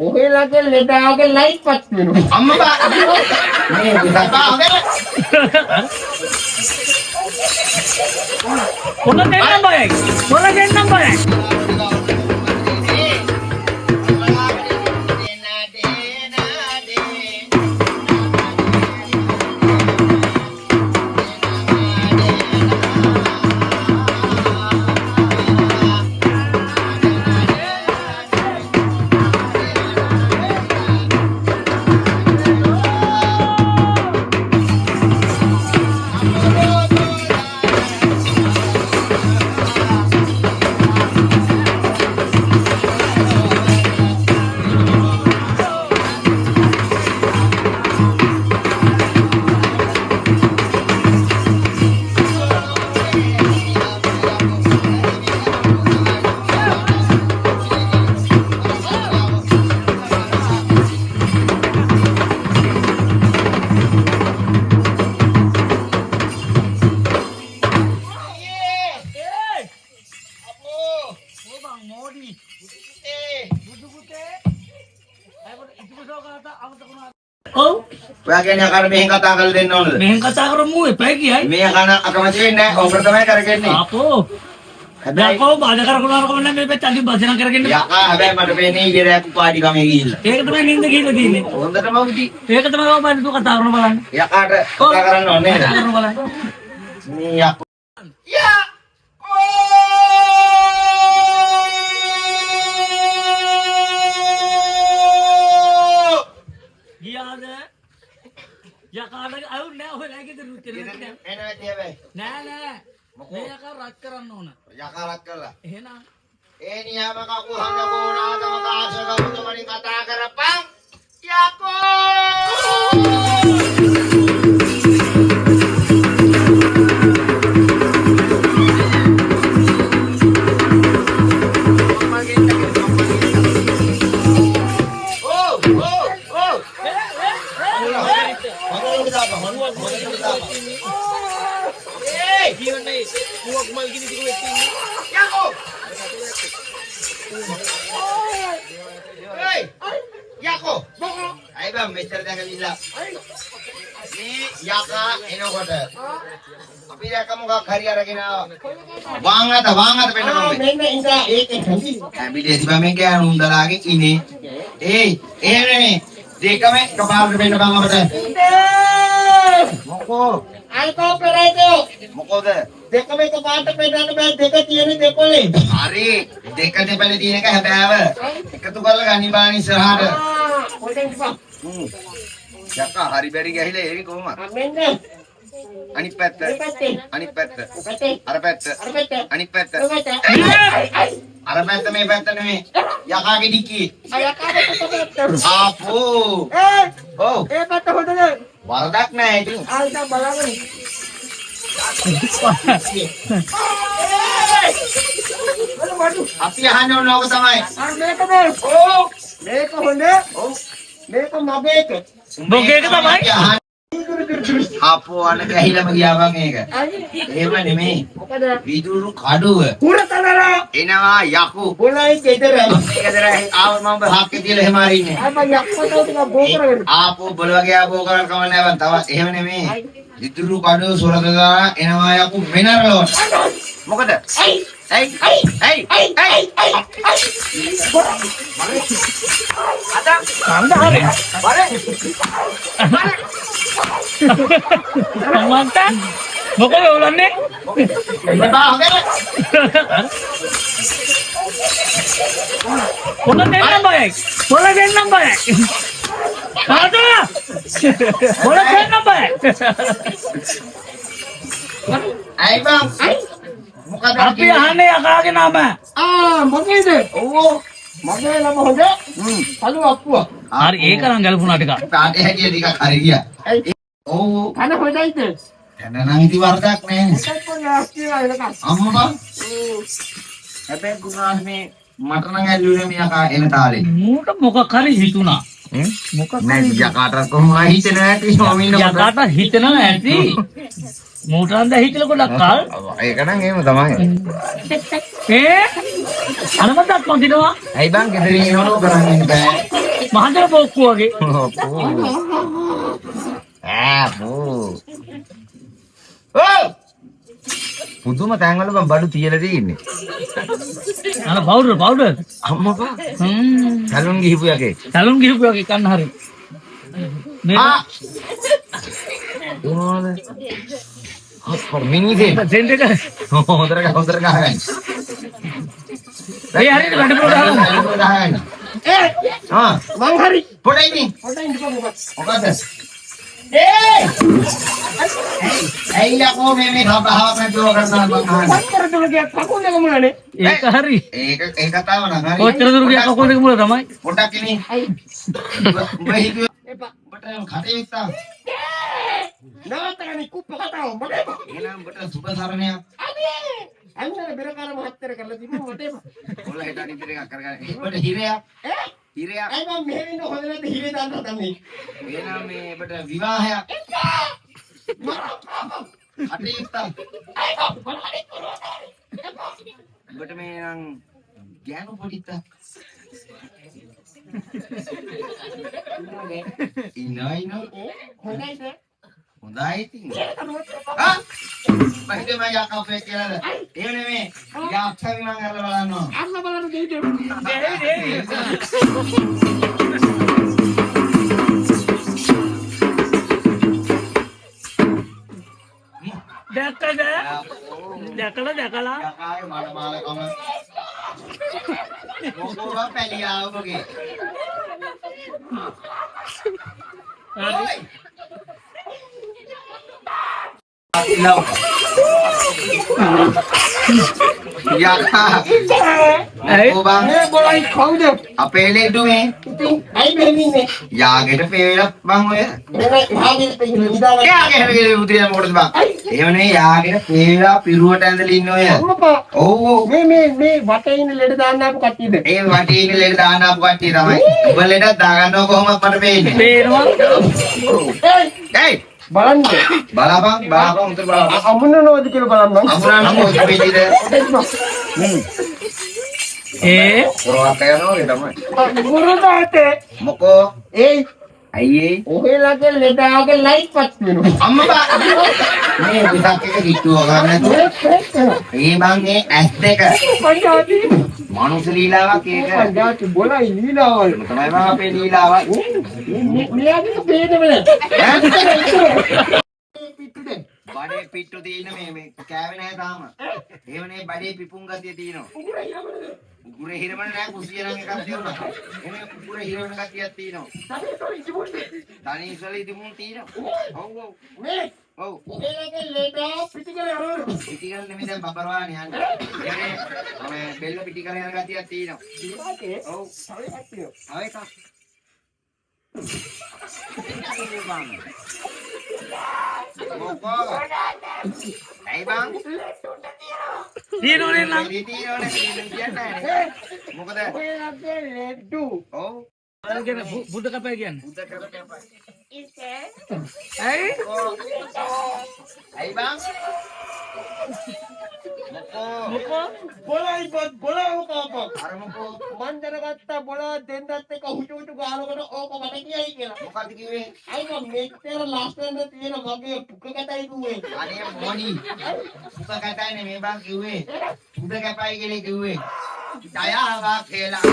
ඔහෙලගේ ලෙඩාගේ light පත් වෙනවා. අම්මා මේ පුතා කොන දෙන්නම් බයයි. කොන දෙන්නම් බයයි. ඔයා කියන්නේ අර මෙහෙන් කතා කරලා දෙන්න ඕනද? මෙහෙන් කතා කරමු එපා කියයි. මේ කන අකමැති වෙන්නේ නැහැ. ඔකට තමයි කරගන්නේ. ආපෝ. හැබැයි කොහොම බාධා කරකුණාර කොහොම නැහැ මේ පැත්ත අලි බසන කරගෙන. යකා හැබැයි මට පේන්නේ ඉගෙරයක් උපාඩි කමේ ගිහිල්ලා. ඒක තමයි නින්ද ගිහිල්ලා තියෙන්නේ. හොඳටම උටි. ඒක තමයි ඔබ බඳු කතා කරන බලන්න. යකාට කතා කරන්න ඕනේ නේද? කතා කරන බලන්න. මේ යකෝ. යා! ගියාද? යකාට අයු නෑ ඔය ලෑගෙද රුත් එනවා හැබැයි. නෑ. මේ යකා රත් කරන්න ඕන. යකා රත් කරලා. එහෙනම් ඒ නියම කකුල් හංග කොනාදම කාශක මුතුමනි කතා කරපන්. යකෝ අය බම් මෙච්චර දැකවිලා මේ යකා එනකොට අපි දැක මොකක් හරි අරගෙන ආවා වාංගත පෙන්න මම මෙන්න ඉඳා ඒකේ කැපි කැපිලේ තිබා මේ ගෑනු උන්දලාගේ ඉනේ එහෙමනේ දෙකම එකපාරට පෙන්න බං අපට මොකෝ අල්කෝ කරයිදෝ මොකෝද දෙකම එකපාරට පෙන්නන්න බෑ දෙක තියෙන දෙපොලේ හරි දෙක දෙපොලේ තියෙන එක හැබෑව එකතු කරලා ගනි බලන්න ඉස්සරහට යක්කා හරි බැරි ගහිලා එවි කොහොමද මෙන්න අනිත් පැත්ත අනිත් පැත්ත අර පැත්ත අනිත් පැත්ත අර පැත්ත මේ පැත්ත නෙමෙයි යකාගේ ඩික්කියේ ආපෝ ඔව් ඒ පැත්ත හොදද වරදක් නෑ ඉතින් ආල්ට බලන්න අපි අහන්නේ ඕක තමයි මේක ඕ මේක හොඳ ඔව් මේක මගේක බොගේක තමයි අපෝ අන ගහිලම ගියා බං ඒක එහෙම නෙමෙයි මොකද විදුරු කඩුව කුරතනර එනවා යකු බොලයි ගෙදර ගෙදර ආව මම හක්කේ තියලා එහෙම අරින්නේ අම්ම යක්කට ටික බෝ කරගෙන ආපෝ බොල වගේ ආපෝ කරන් කම නෑ බං තව එහෙම නෙමෙයි විදුරු කඩුව සුරතදා එනවා යකු වෙනරලොන් මොකද ඇයි මන්ට මොකද උලන්නේ කොන දෙන්නම් බයයි කාටද කොන දෙන්නම් බයයි ඇයි බං මොකද අපි අහන්නේ යකාගේ නම මොකේද ඔව් මගේ නම හොඳ කළු අප්පුවා හරි ඒක නම් ගැලපුණා ටික කාටේ හැටිය ටිකක් හරි ගියා ඔව් කන හොඳයිද එනනම් ඉති වරදක් නෑ අම්මා හැබැයි ගුණාන් මේ මට නම් ඇල්ලුවේ මේ යකා එන තාලේ මූට මොකක් හරි හිතුණා මොකක් නෑ යකාට කොහොම හිතෙන්නේ නැති ස්වාමීන් වහන්සේ යකාට හිතෙනවා ඇති මූටරන්ද හිටල ගොඩක් කල්. ඒක නම් එහෙම තමයි. අනමතක් නොදිනවා. ඇයි බං ගෙදරින් එනවලු කරන්නේ බෑ. මහන්තර පොක්කු වගේ. පුදුම තැන්වල බං බඩු තියලා තියෙන්නේ. අර පවුඩර්. අම්මපා. සැලුන් ගිහපු යකේ. සැලුන් ගිහපු වගේ කන්න හරි. මොනවද? හොස්පර් මිනිදේ. සෙන්ඩ් එක. හොඳට ගහගන්න. ඒ හරියට වැඩ ප්‍රෝග්‍රෑම් ගහගන්න. මං හරි. පොඩයි ඉන්නේ. මොකද? ඇයි යකෝ මේ කතාවක් නැතුව කරනවා බං අහන්න. කරතුළු ගියක් කකුල් දෙක මුලනේ. ඒක හරි. ඒ කතාව නම් හරි. කොච්චර දුර ගියක් කකුල් දෙක මුල තමයි. පොඩක් ඉන්නේ. උඹ හිතුවේ ඔබට කටේ ඉස්සා. නවත්තගනි කුප්ප කතාව මොකද? එහෙනම් ඔබට සුබ සරණයක්. අන්නේ බෙරකාර මහත්තර කරලා තිබුණ මොටේ. ඔයාලා හිට අනිත් එකක් කරගන්න. ඔබට හිරයක්. හිරයක්. අයි මම මෙහෙ ඉන්න හොඳ නැද්ද හිරේ දාන්න තමයි. එහෙනම් මේ ඔබට විවාහයක්. කටේ ඉස්සා. ඔබට මේ නම් ගෑනු පොඩිත්ත. ඉන්නයි හොඳයිද? හොඳයි ඉතින්. මම යකා ෆේක් කියලාද? එහෙම නෙමෙයි. යාක්ෂරි මං අරලා බලන්නවා. අරලා බලන්න දෙයිද? දැකලා යකාගේ මඩ මාලකම. මොකෝවා පැලියාව වගේ. යකා බොලයි කවුද? අපේ ලෙඩුවේ. ඇයි මෙන්නේ? යාගෙට පෙරලා බං ඔය. යාගෙට උදියා මොකටද බං? එහෙම නෙවෙයි යාගෙට පෙරලා පිරුවට ඇඳලා ඉන්න ඔය. ඔව් මේ වටේ ඉන්න ලෙඩ දාන්න ආපු කට්ටියද? ඒ වටේ ඉන්න ලෙඩ දාන්න ආපු කට්ටිය තමයි. ඔබ ලෙඩ දාගන්නව කොහොමද මට පේන්නේ? පේනවා. ඒයි බලන්න බලපන් උන්ට බලපන් අමුණනවද කියලා බලන්න අමුණනවද පිටිද පොරවක් යනවාගේ තමයි ගුරුදාතේ මොකෝ ඒයි අයියේ ඔහෙලගේ ලෙඩාගේ ලයිට් පත් වෙනවා අම්මා මේ විසක් එක කිට්ටුව ගන්න ඒ මං මේ ඇස් දෙක පංජාති මනුස්ස ලීලාවක් ඒක පංජාති බොලයි ලීලාවල් තමයි මම අපේ ලීලාවක් මෙයාගේ බේදවල බඩේ පිට්ටු තියෙන මේ කෑවේ නැහැ තාම එහෙමනේ බඩේ පිපුම් ගතිය තියෙනවා උගුරේ හිරවන නෑ කුසිය නම් එකක් තියෙනවා එනේ උගුරේ හිරවන ගතියක් තියෙනවා තනියසලි තිබුණ තියෙනවා ඔව් මේ ඔව් ඒකේ ලේඩා පිටිකල යනවා පිටිකල නෙමෙයි දැන් බබරවානේ යන්නේ එනේ මේ බෙල්ල පිටිකල යන ගතියක් තියෙනවා ඔව් තව එකක් තියෙනවා තව එකක් මොකෝ ඇයි බං දිනෝනේ නම් දිනෝනේ කියන්නේ මොකද ඔය අපේ ලෙඩු ඔව් අරගෙන බුද්ධ කපය කියන්නේ බුද්ධ කපය ඉතින් ඇයි ඇයි බං මොකෝ බොලයි මොකෝ අර මොකෝ මන් දැනගත්තා බොල දෙන්නත් එක හුටු ගානකට ඕක මට කියයි කියලා මොකද්ද කිව්වේ අයි මම මෙච්චර ලස්සන තියෙන මගේ පුක කටයි කිව්වේ අනේ මොණි පුක කටයි නෙමෙයි බං කිව්වේ බුද්ධ කපයි කියලා කිව්වේ දයාවක් කියලා